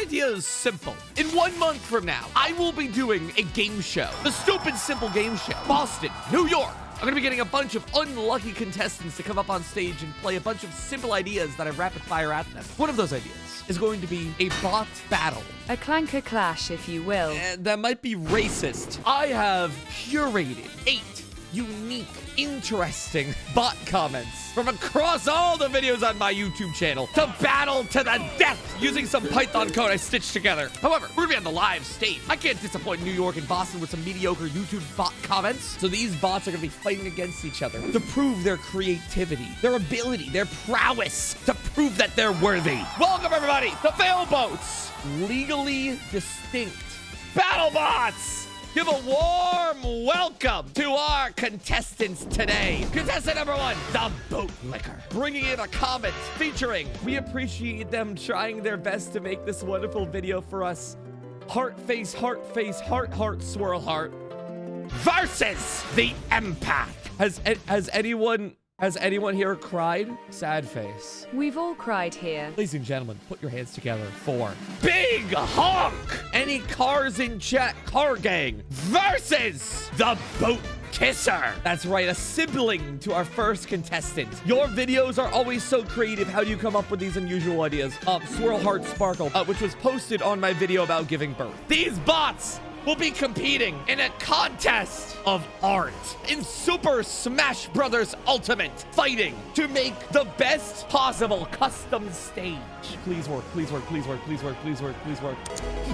idea is simple. In 1 month from now, I will be doing a game show. The Stupid Simple Game Show. Boston, New York. I'm going to be getting a bunch of unlucky contestants to come up on stage and play a bunch of simple ideas that I rapid fire at them. One of those ideas is going to be a bot battle. A clanker clash, if you will. And that might be racist. I have curated 8 unique, interesting bot comments from across all the videos on my YouTube channel to battle to the death using some Python code I stitched together. However, we're gonna be on the live stage. I can't disappoint New York and Boston with some mediocre YouTube bot comments. So these bots are gonna be fighting against each other to prove their creativity, their ability, their prowess, to prove that they're worthy. Welcome everybody to Fail Boats, legally distinct battle bots. Give a warm welcome to our contestants today. Contestant number 1, the Bootlicker, bringing in a comment featuring, we appreciate them trying their best to make this wonderful video for us. Heart face, heart face, heart, heart, swirl heart. Versus the Empath. Has anyone here cried? Sad face. We've all cried here. Ladies and gentlemen, put your hands together for Big Honk. Any cars in chat, car gang versus the Boat Kisser. That's right, a sibling to our first contestant. Your videos are always so creative. How do you come up with these unusual ideas? Swirl Heart Sparkle, which was posted on my video about giving birth. These bots will be competing in a contest of art in Super Smash Bros. Ultimate, fighting to make the best possible custom stage. Please work, please work, please work, please work, please work, please work.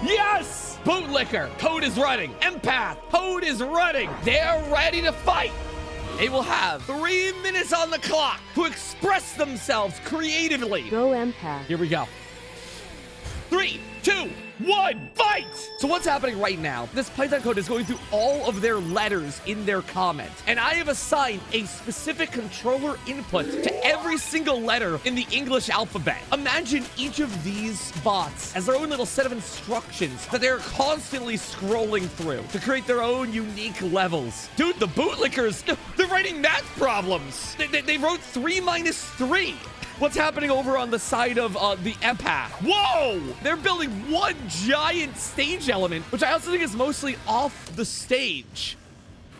Yes! Bootlicker, code is running. Empath, code is running. They're ready to fight. They will have 3 minutes on the clock to express themselves creatively. Go Empath. Here we go. 3, 2, 1, fight! So what's happening right now, this Python code is going through all of their letters in their comment. And I have assigned a specific controller input to every single letter in the English alphabet. Imagine each of these bots as their own little set of instructions that they're constantly scrolling through to create their own unique levels. Dude, the Bootlickers, they're writing math problems. They wrote 3 minus 3. What's happening over on the side of the Empath? Whoa! They're building one giant stage element, which I also think is mostly off the stage.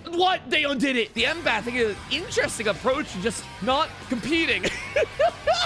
What? They undid it. The Empath, I think, is an interesting approach to just not competing.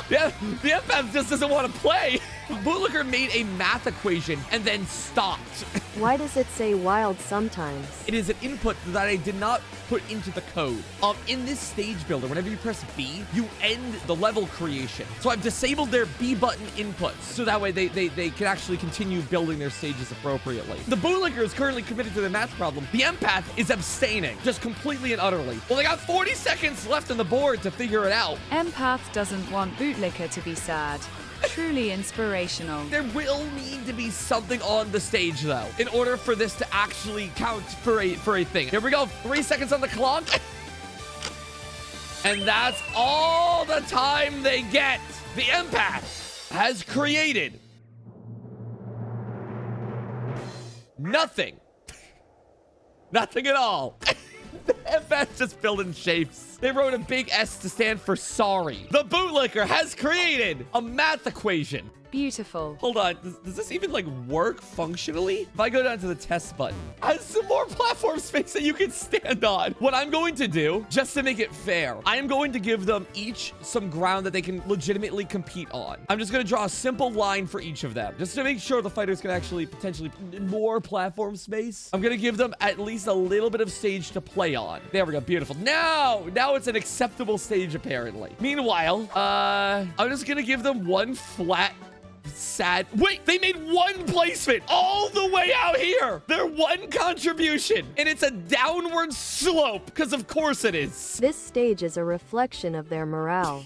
Yeah, the Empath just doesn't want to play. Bootlicker made a math equation and then stopped. Why does it say wild sometimes? It is an input that I did not put into the code. In this stage builder, whenever you press B, you end the level creation. So I've disabled their B button inputs, so that way they can actually continue building their stages appropriately. The Bootlicker is currently committed to the math problem. The Empath is abstaining, just completely and utterly. Well, they got 40 seconds left on the board to figure it out. Empath doesn't want Bootlicker to be sad. Truly inspirational. There will need to be something on the stage, though, in order for this to actually count for a thing. Here we go. 3 seconds on the clock. And that's all the time they get. The Empath has created nothing. Nothing at all. The Empath just building shapes. They wrote a big S to stand for sorry. The Bootlicker has created a math equation. Beautiful. Hold on, does this even like work functionally? If I go down to the test button, has some more platform space that you can stand on. What I'm going to do, just to make it fair, I am going to give them each some ground that they can legitimately compete on. I'm just going to draw a simple line for each of them, just to make sure the fighters can actually potentially more platform space. I'm going to give them at least a little bit of stage to play on. There we go, beautiful. Now it's an acceptable stage apparently. Meanwhile, I'm just going to give them one flat sad. Wait, they made one placement all the way out here. Their one contribution, and it's a downward slope, because of course it is. This stage is a reflection of their morale.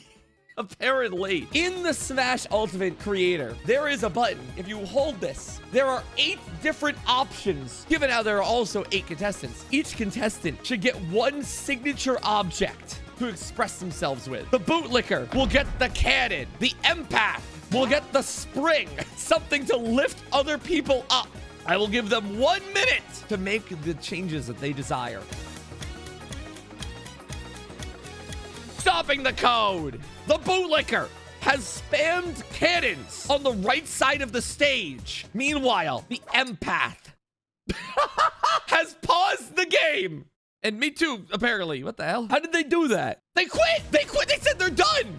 Apparently, in the Smash Ultimate Creator, there is a button. If you hold this, there are 8 different options. Given how there are also 8 contestants, each contestant should get one signature object to express themselves with. The Bootlicker will get the cannon. The Empath will get the spring, something to lift other people up. I will give them 1 minute to make the changes that they desire. Stopping the code. The Bootlicker has spammed cannons on the right side of the stage. Meanwhile, the empath has paused the game. And me too, apparently. What the hell? How did they do that? They quit. They quit. They said they're done.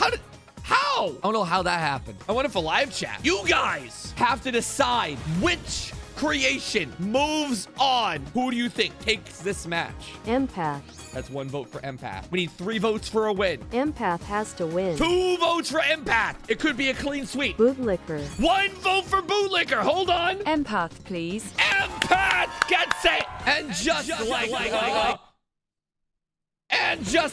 How? I don't know how that happened. I went for live chat. You guys have to decide which creation moves on. Who do you think takes this match? Empath. That's 1 vote for empath. We need 3 votes for a win. Empath has to win. 2 votes for empath. It could be a clean sweep. Bootlicker. 1 vote for bootlicker. Hold on. Empath, please. Empath gets it. And just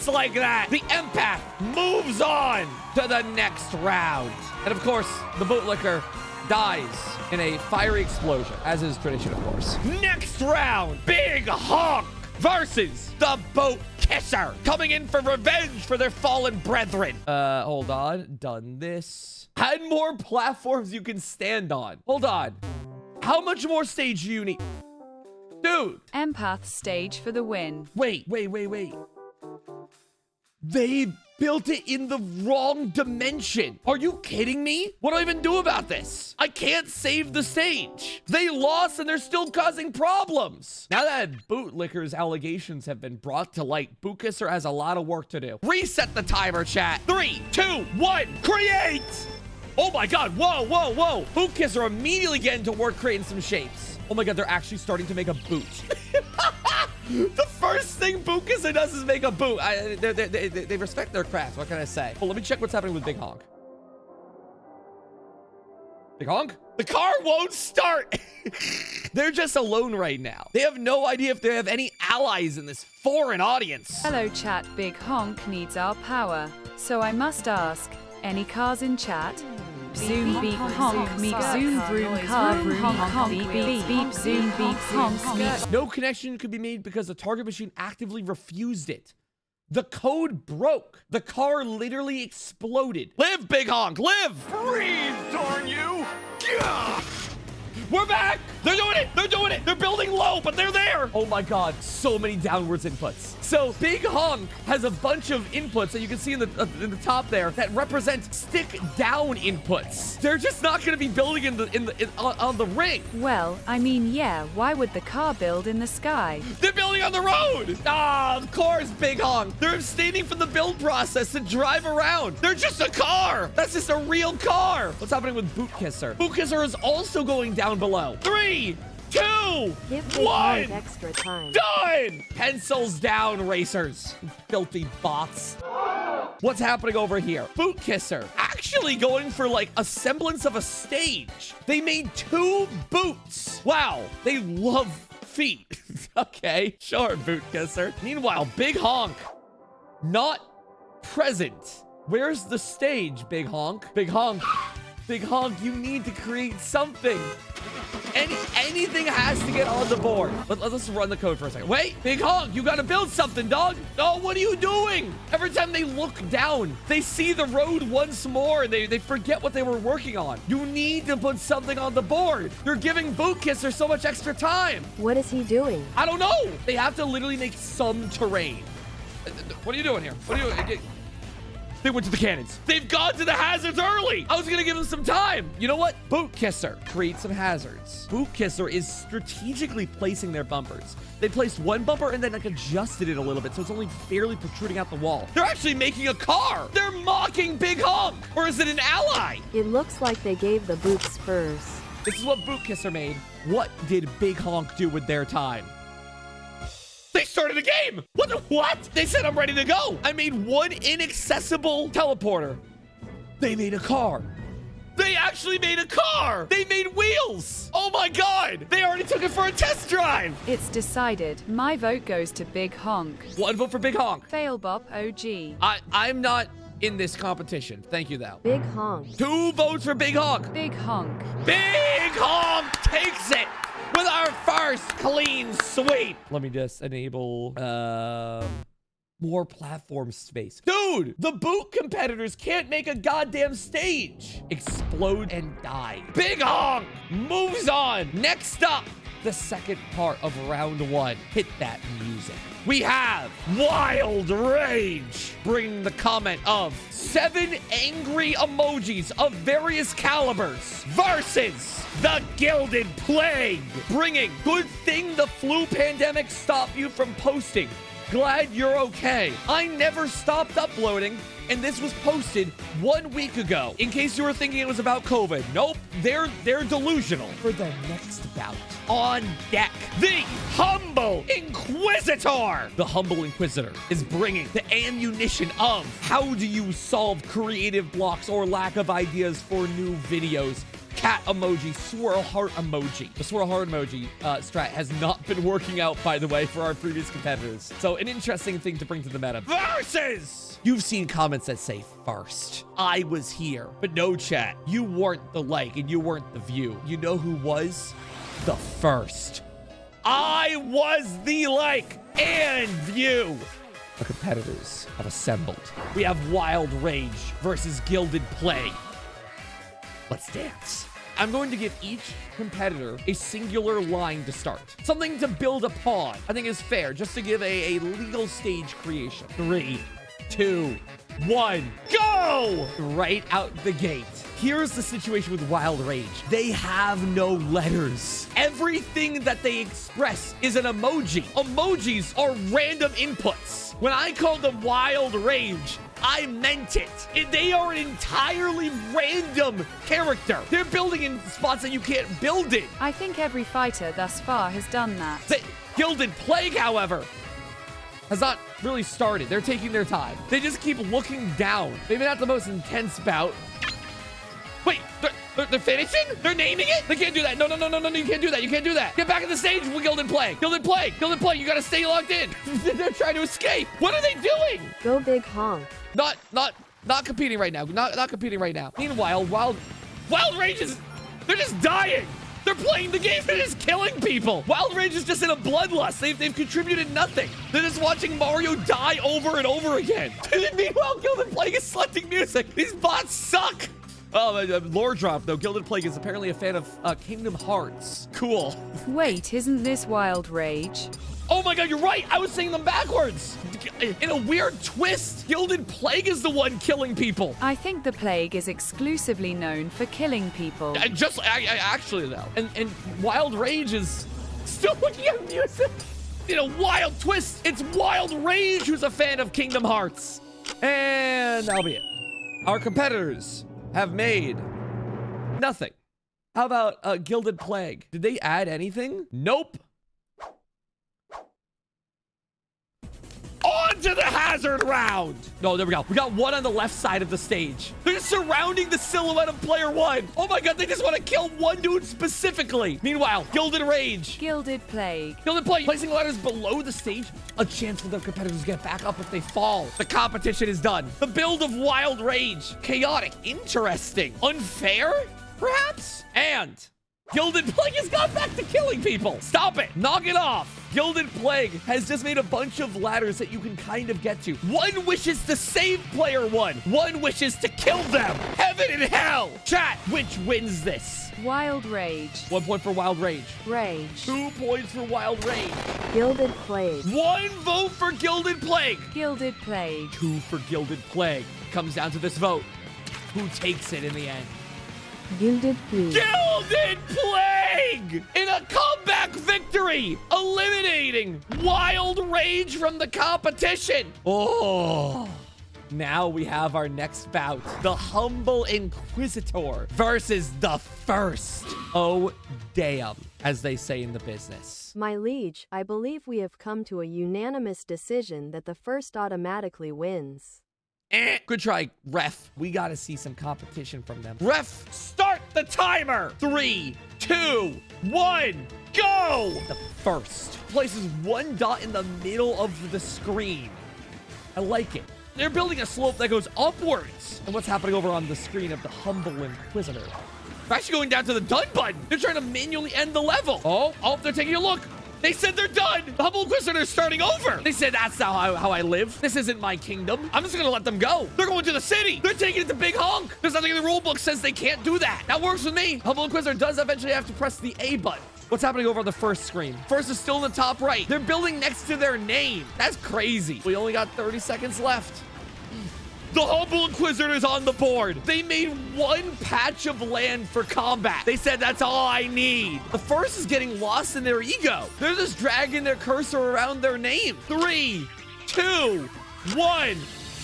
like that, the empath moves on to the next round. And of course, the bootlicker dies in a fiery explosion, as is tradition, of course. Next round, Big Honk versus the Boat Kisser, coming in for revenge for their fallen brethren. Hold on. Done this. Add more platforms you can stand on. Hold on. How much more stage do you need? Dude. Empath stage for the win. Wait. They built it in the wrong dimension. Are you kidding me? What do I even do about this? I can't save the stage. They lost and they're still causing problems. Now that Bootlicker's allegations have been brought to light, Bootkisser has a lot of work to do. Reset the timer, chat. 3, 2, 1, create! Oh my God, whoa. Bootkisser immediately getting to work creating some shapes. Oh my God, they're actually starting to make a boot. The first thing Bootkisser does is make a boot. They respect their craft. What can I say? Well, let me check what's happening with Big Honk. Big Honk? The car won't start. They're just alone right now. They have no idea if they have any allies in this foreign audience. Hello chat, Big Honk needs our power. So I must ask, any cars in chat? Zoom beep honk meep zoom broom car broom honk beep beep beep zoom beep honk meep. No connection could be made because the target machine actively refused it. The code broke. The car literally exploded. Live, Big Honk, live! Breathe, darn you! Gah! We're back! They're doing it! They're doing it! They're building low, but they're there! Oh my God, so many downwards inputs. So Big Honk has a bunch of inputs that you can see in the top there that represent stick down inputs. They're just not going to be building on the ring. Well, I mean, yeah, why would the car build in the sky? They're building on the road! Ah, of course, Big Honk. They're abstaining from the build process to drive around. They're just a car. That's just a real car. What's happening with Bootkisser? Bootkisser is also going down below. 3, 2, Give Big 1. Honk extra time. Done! Pencils down, racers. Filthy bots. What's happening over here? Bootkisser actually going for like a semblance of a stage. They made 2 boots. Wow, they love feet. Okay, sure, Bootkisser. Meanwhile, Big Honk, not present. Where's the stage, Big Honk? Big Honk. Big Honk, you need to create something. Anything has to get on the board. Let's run the code for a second. Wait, Big Honk, you gotta build something, dog. Oh, what are you doing? Every time they look down, they see the road once more and they forget what they were working on. You need to put something on the board. You're giving Bootkisser so much extra time. What is he doing? I don't know. They have to literally make some terrain. What are you doing here? What are you doing? They went to the cannons. They've gone to the hazards early. I was going to give them some time. You know what? Bootkisser creates some hazards. Bootkisser is strategically placing their bumpers. They placed one bumper and then like adjusted it a little bit so it's only barely protruding out the wall. They're actually making a car. They're mocking Big Honk. Or is it an ally? It looks like they gave the boots spurs. This is what Bootkisser made. What did Big Honk do with their time? They started a game. What? They said I'm ready to go. I made one inaccessible teleporter. They made a car. They actually made a car. They made wheels. Oh my God. They already took it for a test drive. It's decided. My vote goes to Big Honk. 1 vote for Big Honk. Fail Bop OG. I'm not in this competition. Thank you, though. Big Honk. 2 votes for Big Honk. Big Honk. Big Honk takes it with our first clean sweep. Let me just enable more platform space. Dude, the boot competitors can't make a goddamn stage. Explode and die. Big Honk moves on. Next up, the second part of round 1. Hit that music. We have Wild Rage, bringing the comment of 7 angry emojis of various calibers versus the Gilded Plague, bringing good thing the flu pandemic stopped you from posting. Glad you're okay. I never stopped uploading, and this was posted 1 week ago. In case you were thinking it was about COVID. Nope, they're delusional. For the next bout, on deck, the Humble Inquisitor. The Humble Inquisitor is bringing the ammunition of how do you solve creative blocks or lack of ideas for new videos. Cat emoji, swirl heart emoji. The swirl heart emoji strat has not been working out, by the way, for our previous competitors. So an interesting thing to bring to the meta. Versus! You've seen comments that say first. I was here, but no chat. You weren't the like and you weren't the view. You know who was? The first. I was the like and view. The competitors have assembled. We have Wild Rage versus Gilded Plague. Let's dance. I'm going to give each competitor a singular line to start. Something to build upon. I think is fair, just to give a legal stage creation. 3, 2, 1, go! Right out the gate. Here's the situation with Wild Rage. They have no letters. Everything that they express is an emoji. Emojis are random inputs. When I called them Wild Rage, I meant it. They are an entirely random character. They're building in spots that you can't build in. I think every fighter thus far has done that. The Gilded Plague, however, has not really started. They're taking their time. They just keep looking down. Maybe not the most intense bout. Wait, they're finishing? They're naming it? They can't do that. No, you can't do that. You can't do that. Get back on the stage with Gilded Plague. Gilded Plague. Gilded Plague. You gotta stay locked in. They're trying to escape. What are they doing? Go big honk. Not competing right now. Not competing right now. Meanwhile, Wild Rage is, they're just dying. They're playing the game. They're just killing people. Wild Rage is just in a bloodlust. They've contributed nothing. They're just watching Mario die over and over again. Meanwhile, Gilded Plague is selecting music. These bots suck. Oh, lore drop, though. Gilded Plague is apparently a fan of Kingdom Hearts. Cool. Wait, isn't this Wild Rage? Oh my god, you're right. I was saying them backwards. In a weird twist, Gilded Plague is the one killing people. I think the Plague is exclusively known for killing people. Actually, though. And Wild Rage is still looking at music. In a wild twist, it's Wild Rage who's a fan of Kingdom Hearts. And that'll be it. Our competitors have made nothing. How about Gilded Plague? Did they add anything? Nope. On to the hazard round. No, there we go. We got one on the left side of the stage. They're just surrounding the silhouette of player 1. Oh my god, they just want to kill one dude specifically. Meanwhile, Gilded Rage. Gilded Plague. Gilded Plague. Placing ladders below the stage. A chance for their competitors to get back up if they fall. The competition is done. The build of Wild Rage. Chaotic. Interesting. Unfair? Perhaps? And Gilded Plague has gone back to killing people. Stop it. Knock it off. Gilded Plague has just made a bunch of ladders that you can kind of get to. One wishes to save player 1. One wishes to kill them. Heaven and hell. Chat, which wins this? Wild Rage. 1 point for Wild Rage. Rage. 2 points for Wild Rage. Gilded Plague. 1 vote for Gilded Plague. Gilded Plague. 2 for Gilded Plague. Comes down to this vote. Who takes it in the end? Gilded Plague. Gilded Plague! In a comeback victory! Eliminating Wild Rage from the competition! Oh! Now we have our next bout. The Humble Inquisitor versus the First. Oh, damn, as they say in the business. My liege, I believe we have come to a unanimous decision that the first automatically wins. Good try, ref. We gotta see some competition from them. Ref, start the timer. 3, 2, 1, go! The First places 1 dot in the middle of the screen. I like it. They're building a slope that goes upwards. And what's happening over on the screen of the Humble Inquisitor? They're actually going down to the done button. They're trying to manually end the level. Oh, they're taking a look. They said they're done. The Humble Inquisitor is starting over. They said that's not how I live. This isn't my kingdom. I'm just gonna let them go. They're going to the city. They're taking it to Big Honk. There's nothing in the rule book says they can't do that. That works with me. Humble Inquisitor does eventually have to press the A button. What's happening over on the first screen? First is still in the top right. They're building next to their name. That's crazy. We only got 30 seconds left. The Humble Inquisitor is on the board. They made one patch of land for combat. They said, that's all I need. The first is getting lost in their ego. They're just dragging their cursor around their name. 3, 2, 1.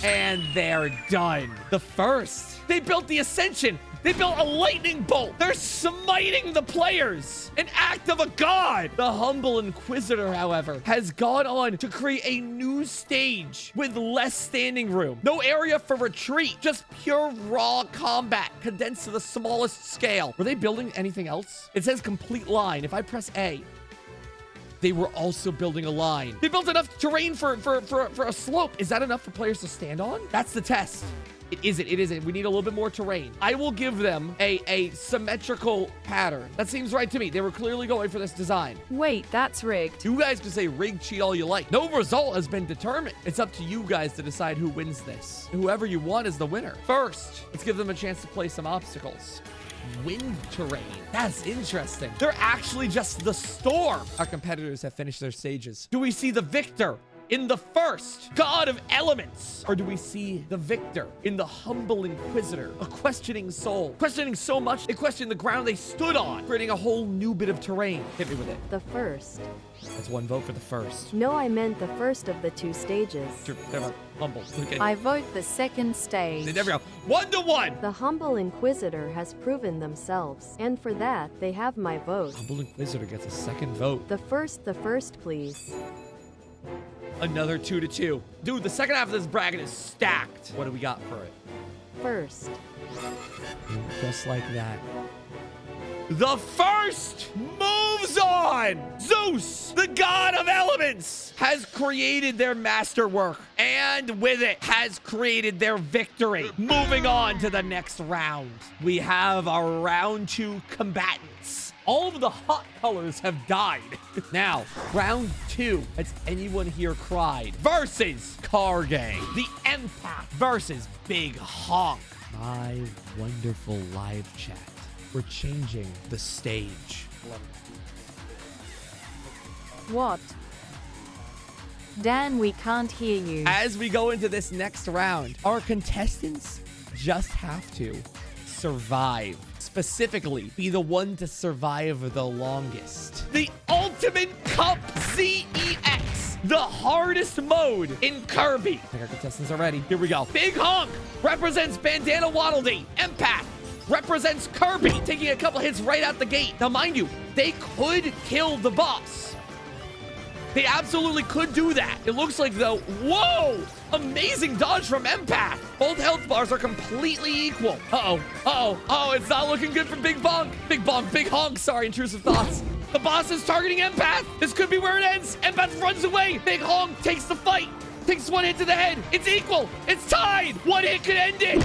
And they're done. The first, they built the Ascension. They built a lightning bolt. They're smiting the players. An act of a god. The Humble Inquisitor, however, has gone on to create a new stage with less standing room. No area for retreat. Just pure raw combat condensed to the smallest scale. Were they building anything else? It says complete line. If I press A, they were also building a line. They built enough terrain for a slope. Is that enough for players to stand on? That's the test. It isn't. It isn't. We need a little bit more terrain. I will give them a symmetrical pattern. That seems right to me. They were clearly going for this design. Wait, that's rigged. You guys can say rig, cheat all you like. No result has been determined. It's up to you guys to decide who wins this. Whoever you want is the winner. First, let's give them a chance to play some obstacles. Wind terrain. That's interesting. They're actually just the storm. Our competitors have finished their stages. Do we see the victor in the first god of elements? Or do we see the victor in the Humble Inquisitor, a questioning soul? Questioning so much, they question the ground they stood on, creating a whole new bit of terrain. Hit me with it. The first. That's one vote for the first. No, I meant the first of the two stages. They're humble. Okay. I vote the second stage. There we go. 1-1. The Humble Inquisitor has proven themselves, and for that, they have my vote. Humble Inquisitor gets a second vote. The first, please. Another 2-2. Dude, the second half of this bracket is stacked. What do we got for it? First. Just like that. The first moves on. Zeus, the god of elements, has created their masterwork, and with it has created their victory. Moving on to the next round. We have our round 2 combatants. All of the hot colors have died. Now, round 2. Has anyone here cried? Versus Car Gang. The Empath versus Big Honk. My wonderful live chat. We're changing the stage. What? Dan, we can't hear you. As we go into this next round, our contestants just have to survive. Specifically, be the one to survive the longest. The Ultimate Cup ZEX. The hardest mode in Kirby. I think our contestants are ready. Here we go. Big Honk represents Bandana Waddle Dee. Empath represents Kirby, taking a couple hits right out the gate. Now, mind you, they could kill the boss. They absolutely could do that. It looks like, though, whoa! Amazing dodge from Empath. Both health bars are completely equal. Uh-oh, it's not looking good for Big Honk, sorry, intrusive thoughts. The boss is targeting Empath. This could be where it ends. Empath runs away. Big Honk takes the fight. Takes one hit to the head. It's equal. It's tied. One hit could end it.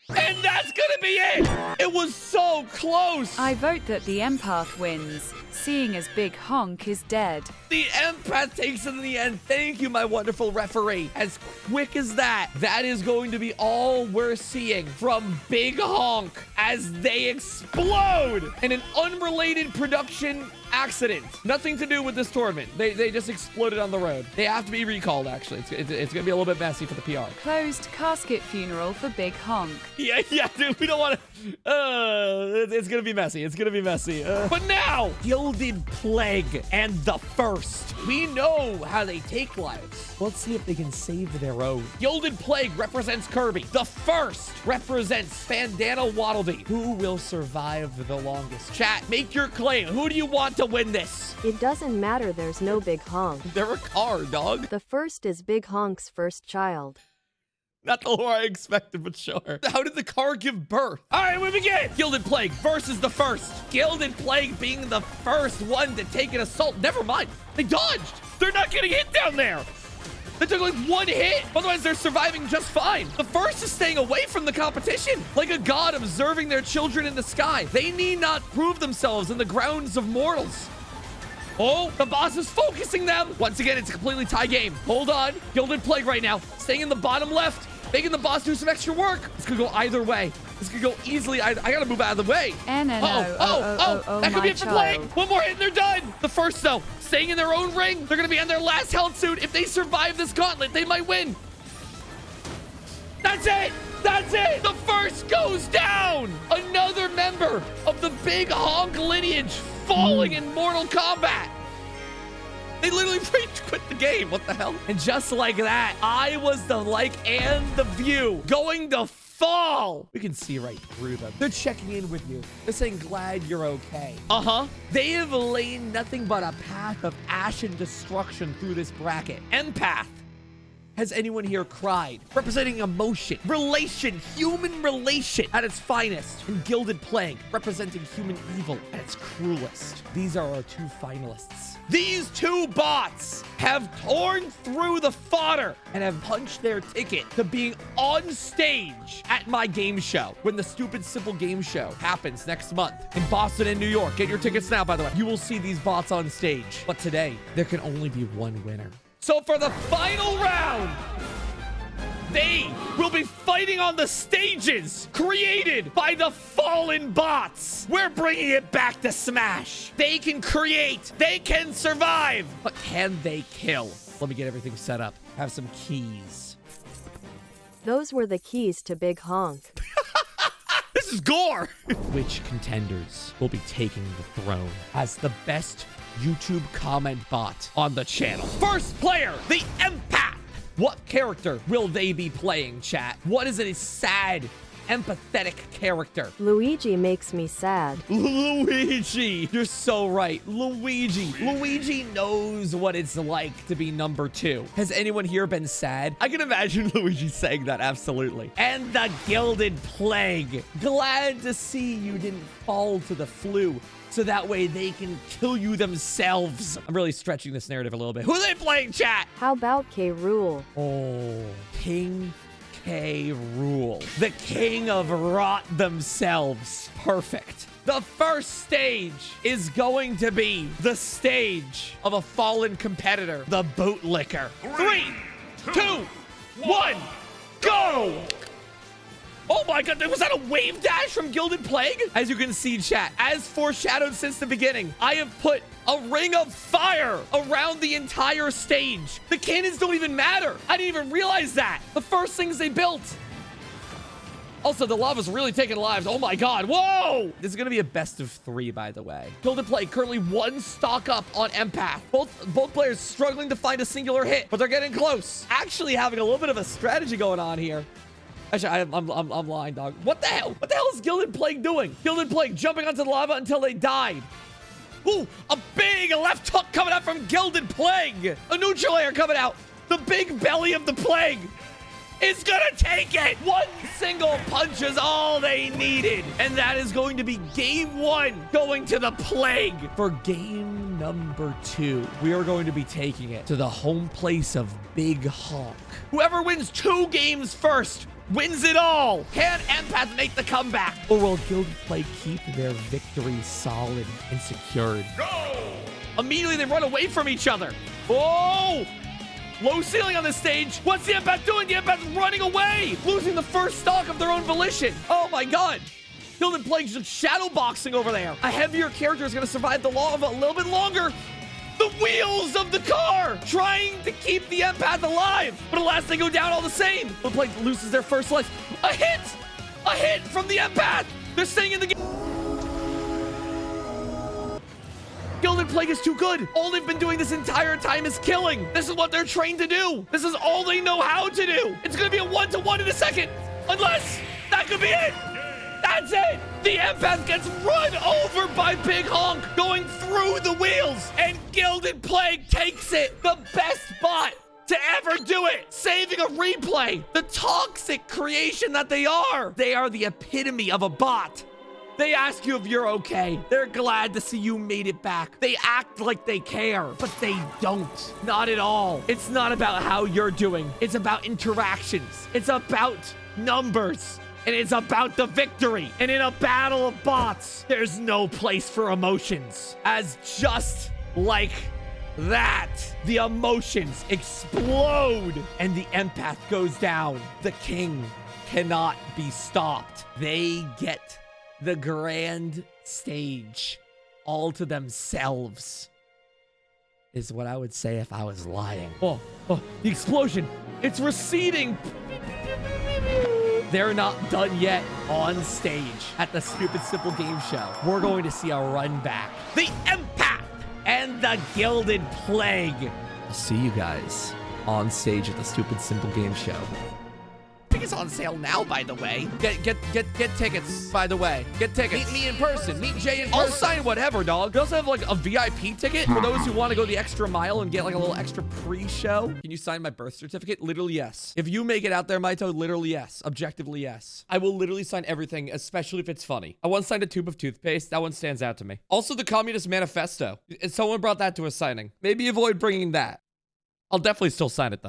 And that's gonna be it! It was so close! I vote that the Empath wins, seeing as Big Honk is dead. The Empath takes it in the end. Thank you, my wonderful referee. As quick as that, that is going to be all we're seeing from Big Honk as they explode in an unrelated production accident. Nothing to do with this tournament. They just exploded on the road. They have to be recalled, actually. It's going to be a little bit messy for the PR. Closed casket funeral for Big Honk. Yeah, dude, we don't want to... it's going to be messy. It's going to be messy. But now, Gilded Plague and the First. We know how they take lives. Let's see if they can save their own. Gilded Plague represents Kirby. The First represents Bandana Waddle Dee. Who will survive the longest? Chat, make your claim. Who do you want to win this? It doesn't matter, there's no Big Honk. They're a car, dog. The first is Big Honk's first child. Not the lore I expected, but sure. How did the car give birth? All right, we begin. Gilded Plague versus the First. Gilded Plague being the first one to take an assault. Never mind. They dodged. They're not getting hit down there. They took like one hit. Otherwise, they're surviving just fine. The First is staying away from the competition, like a god observing their children in the sky. They need not prove themselves in the grounds of mortals. Oh, the boss is focusing them. Once again, it's a completely tie game. Hold on. Gilded Plague right now. Staying in the bottom left. Making the boss do some extra work. This could go either way. This could go easily. I gotta move out of the way. Oh, That could my be it for playing. child. One more hit and they're done. The first, though, staying in their own ring. They're gonna be on their last health soon. If they survive this gauntlet, they might win. That's it. That's it. The first goes down. Another member of the Big Honk lineage falling in Mortal Kombat. They literally quit the game. What the hell? And just like that, I was the like and the view going to fall. We can see right through them. They're checking in with you. They're saying, glad you're okay. Uh-huh. They have laid nothing but a path of ash and destruction through this bracket. Empath. Has anyone here cried? Representing emotion, relation, human relation at its finest. And Gilded Plague, representing human evil at its cruelest. These are our two finalists. These two bots have torn through the fodder and have punched their ticket to being on stage at my game show when the Stupid Simple Game Show happens next month in Boston and New York. Get your tickets now, by the way. You will see these bots on stage. But today, there can only be one winner. So for the final round, they will be fighting on the stages created by the fallen bots. We're bringing it back to Smash. They can create, they can survive, but can they kill? Let me get everything set up. Have some keys. Those were the keys to Big Honk. This is gore. Which contenders will be taking the throne as the best YouTube comment bot on the channel? First player, the Empath. What character will they be playing, chat? What is a sad, empathetic character? Luigi makes me sad. Luigi. You're so right. Luigi. Luigi knows what it's like to be number 2. Has anyone here been sad? I can imagine Luigi saying that, absolutely. And the Gilded Plague. Glad to see you didn't fall to the flu, so that way they can kill you themselves. I'm really stretching this narrative a little bit. Who are they playing, chat? How about K. Rool? Oh, King K. Rool. The king of rot themselves. Perfect. The first stage is going to be the stage of a fallen competitor, the Bootlicker. 3, 2, 1, go! Oh my god, was that a wave dash from Gilded Plague? As you can see, chat, as foreshadowed since the beginning, I have put a ring of fire around the entire stage. The cannons don't even matter. I didn't even realize that. The first things they built. Also, the lava's really taking lives. Oh my god, whoa! This is gonna be a best of 3, by the way. Gilded Plague currently 1 stock up on Empath. Both players struggling to find a singular hit, but they're getting close. Actually having a little bit of a strategy going on here. Actually, I'm lying, dog. What the hell? What the hell is Gilded Plague doing? Gilded Plague jumping onto the lava until they died. Ooh, a big left hook coming out from Gilded Plague. A neutral air coming out. The big belly of the Plague is gonna take it. 1 single punch is all they needed. And that is going to be game 1 going to the Plague. For game number 2, we are going to be taking it to the home place of Big Honk. Whoever wins 2 games first wins it all. Can Empath make the comeback? Or will Gilded Plague keep their victory solid and secured? Go! Immediately they run away from each other. Oh! Low ceiling on the stage. What's the Empath doing? The Empath's running away, losing the first stock of their own volition. Oh my god. Gilded Plague's just shadow boxing over there. A heavier character is going to survive the lava a little bit longer. The wheels of the car trying to keep the Empath alive, but alas, they go down all the same. The Plague loses their first life. A hit from the Empath. They're staying in the game. Gilded Plague is too good. All they've been doing this entire time is killing. This is what they're trained to do. This is all they know how to do. It's gonna be a 1-to-1 in a second, unless that could be it. That's it. The Empath gets run over by Big Honk going through the wheels, and Gilded Plague takes it. The best bot to ever do it, saving a replay. The toxic creation that they are. They are the epitome of a bot. They ask you if you're okay. They're glad to see you made it back. They act like they care, but they don't. Not at all. It's not about how you're doing. It's about interactions. It's about numbers. And it's about the victory. And in a battle of bots, there's no place for emotions. As just like that, the emotions explode and the empath goes down. The king cannot be stopped. They get the grand stage all to themselves, is what I would say if I was lying. Oh, the explosion. It's receding. They're not done yet on stage at the Stupid Simple Game Show. We're going to see a run back. The empath and the Gilded Plague. I'll see you guys on stage at the Stupid Simple Game Show. Tickets on sale now, by the way. Get tickets, by the way. Get tickets. Meet me in person. Meet Jay in person. I'll sign whatever, dog. We also have like a VIP ticket for those who want to go the extra mile and get like a little extra pre-show. Can you sign my birth certificate? Literally, yes. If you make it out there, Maito, literally, yes. Objectively, yes. I will literally sign everything, especially if it's funny. I once signed a tube of toothpaste. That one stands out to me. Also, the Communist Manifesto. Someone brought that to a signing. Maybe avoid bringing that. I'll definitely still sign it, though.